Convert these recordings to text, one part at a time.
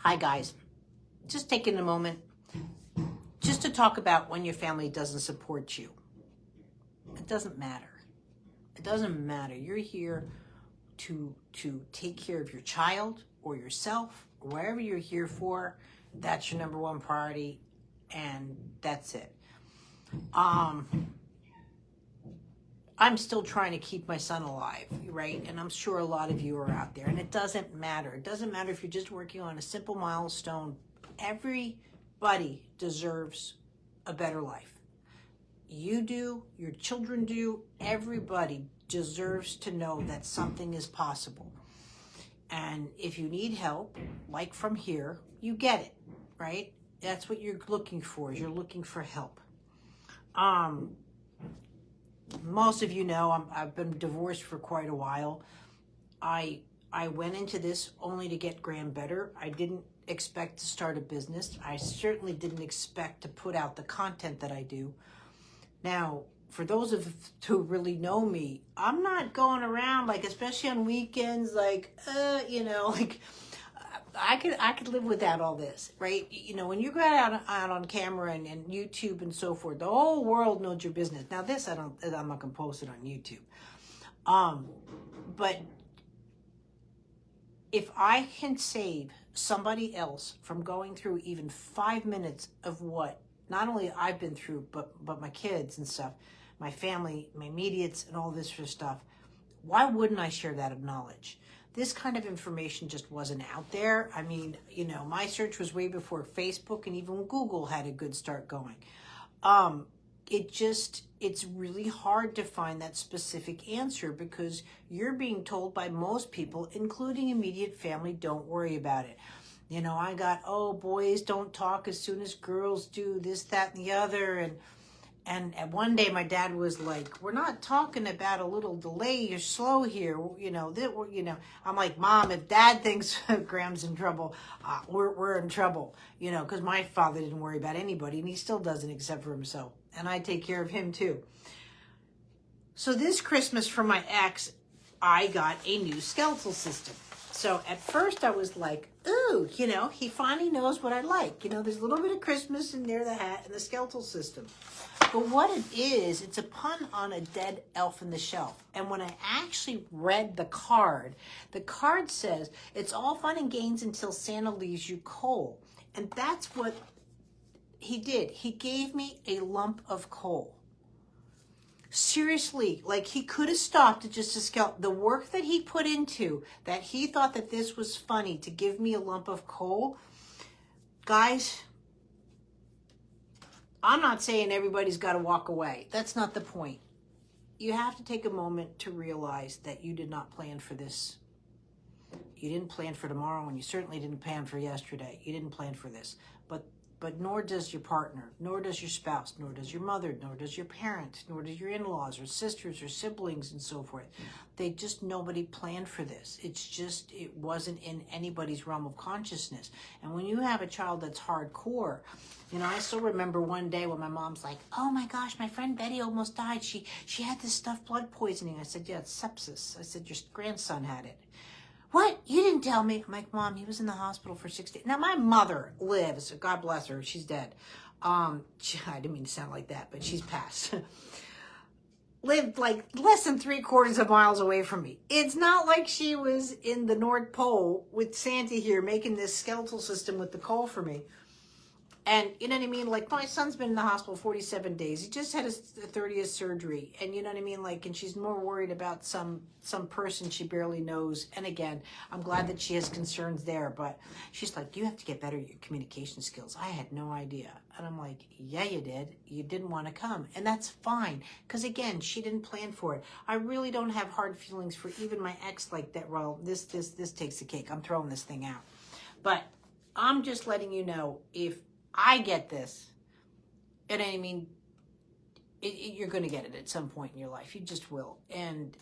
Hi guys, just taking a moment just to talk about when your family doesn't support you. It doesn't matter. It doesn't matter. You're here to take care of your child or yourself, or whatever you're here for. That's your number one priority, and that's it. I'm still trying to keep my son alive, right? And I'm sure a lot of you are out there. And it doesn't matter. It doesn't matter if you're just working on a simple milestone. Everybody deserves a better life. You do, your children do, everybody deserves to know that something is possible. And if you need help, like from here, you get it, right? That's what you're looking for, is you're looking for help. Most of you know I've been divorced for quite a while. I went into this only to get Graham better. I didn't expect to start a business. I certainly didn't expect to put out the content that I do. Now, for those of who really know me, I'm not going around, like, especially on weekends, like, I could live without all this, right? You know, when you go out on camera and YouTube and so forth, the whole world knows your business. Now this, I'm not gonna post it on YouTube. But if I can save somebody else from going through even 5 minutes of what not only I've been through, but my kids and stuff, my family, my immediates, and all this sort of stuff, why wouldn't I share that knowledge? This kind of information just wasn't out there. I mean, you know, my search was way before Facebook and even Google had a good start going. It's really hard to find that specific answer because you're being told by most people, including immediate family, don't worry about it. You know, I got, oh, boys don't talk as soon as girls do, this, that, and the other. And one day my dad was like, we're not talking about a little delay or slow here. You know, I'm like, Mom, if Dad thinks Graham's in trouble, we're in trouble. You know, because my father didn't worry about anybody, and he still doesn't except for himself. And I take care of him too. So this Christmas from my ex, I got a new skeletal system. So at first I was like, ooh, you know, he finally knows what I like. You know, there's a little bit of Christmas in there, the hat and the skeletal system. But what it is, it's a pun on a dead elf in the shelf. And when I actually read the card says, it's all fun and games until Santa leaves you coal. And that's what he did. He gave me a lump of coal. Seriously, like he could have stopped at just a skeleton. The work that he put into, that he thought that this was funny to give me a lump of coal. Guys, I'm not saying everybody's got to walk away. That's not the point. You have to take a moment to realize that you did not plan for this. You didn't plan for tomorrow, and you certainly didn't plan for yesterday. You didn't plan for this. But nor does your partner, nor does your spouse, nor does your mother, nor does your parent, nor does your in-laws or sisters or siblings and so forth. Nobody planned for this. It wasn't in anybody's realm of consciousness. And when you have a child that's hardcore, you know, I still remember one day when my mom's like, oh my gosh, my friend Betty almost died. She had this stuff, blood poisoning. I said, yeah, it's sepsis. I said, your grandson had it. What? You didn't tell me. I'm like, Mom, he was in the hospital for 6 days. Now, my mother lives. God bless her. She's dead. I didn't mean to sound like that, but she's passed. Lived like less than 3/4 of miles away from me. It's not like she was in the North Pole with Santa here making this skeletal system with the coal for me. And you know what I mean? Like, my son's been in the hospital 47 days. He just had his 30th surgery. And you know what I mean? Like, and she's more worried about some person she barely knows. And again, I'm glad that she has concerns there. But she's like, you have to get better at your communication skills. I had no idea. And I'm like, yeah, you did. You didn't want to come. And that's fine. Because again, she didn't plan for it. I really don't have hard feelings for even my ex like that. Well, this takes the cake. I'm throwing this thing out. But I'm just letting you know, if I get this, and I mean, you're going to get it at some point in your life. You just will. And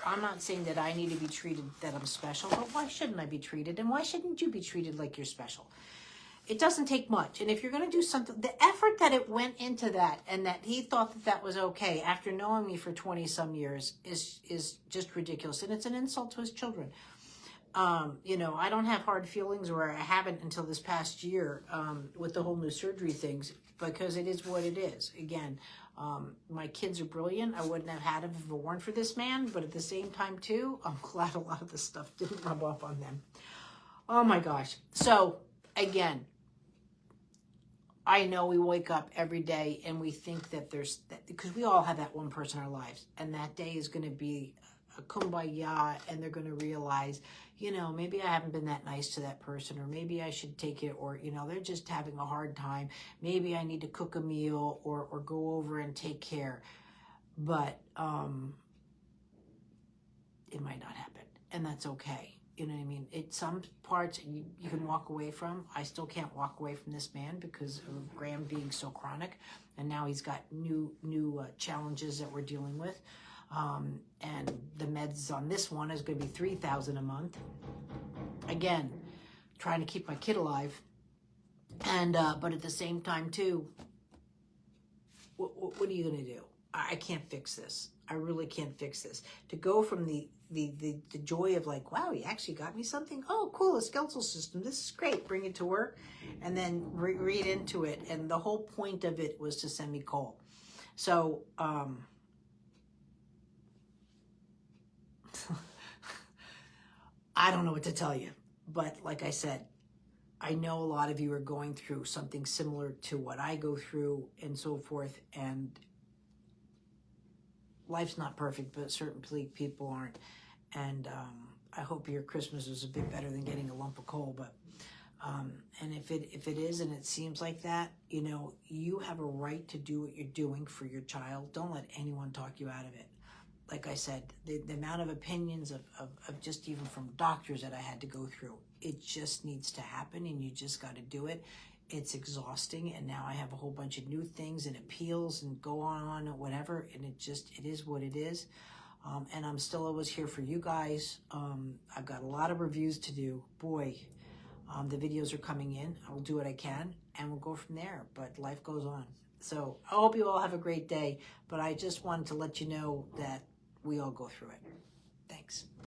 I'm not saying that I need to be treated that I'm special, but why shouldn't I be treated? And why shouldn't you be treated like you're special? It doesn't take much. And if you're going to do something, the effort that it went into that, and that he thought that that was okay after knowing me for 20 some years is just ridiculous. And it's an insult to his children. You know, I don't have hard feelings, or I haven't until this past year with the whole new surgery things, because it is what it is. Again, my kids are brilliant. I wouldn't have had them if it weren't for this man, but at the same time, too, I'm glad a lot of this stuff didn't rub off on them. Oh my gosh. So, again, I know we wake up every day and we think that because we all have that one person in our lives, and that day is going to be a kumbaya, and they're going to realize, you know, maybe I haven't been that nice to that person, or maybe I should take it, or, you know, they're just having a hard time. Maybe I need to cook a meal or go over and take care. But it might not happen, and that's okay. You know what I mean? Some parts you can walk away from. I still can't walk away from this man because of Graham being so chronic, and now he's got new challenges that we're dealing with. And the meds on this one is going to be $3,000 a month. Again, trying to keep my kid alive, and but at the same time too, what are you going to do? I can't fix this. I really can't fix this. To go from the joy of like, wow, he actually got me something. Oh, cool, a skeletal system. This is great. Bring it to work, and then read into it. And the whole point of it was to send me coal. So, I don't know what to tell you. But like I said, I know a lot of you are going through something similar to what I go through and so forth. And life's not perfect, but certainly people aren't. And I hope your Christmas was a bit better than getting a lump of coal. But and if it is, and it seems like that, you know, you have a right to do what you're doing for your child. Don't let anyone talk you out of it. Like I said, the amount of opinions of just even from doctors that I had to go through, it just needs to happen, and you just got to do it. It's exhausting, and now I have a whole bunch of new things and appeals and go on and whatever, and it is what it is. And I'm still always here for you guys. I've got a lot of reviews to do. Boy, the videos are coming in. I will do what I can, and we'll go from there. But life goes on. So I hope you all have a great day. But I just wanted to let you know that we all go through it. Thanks.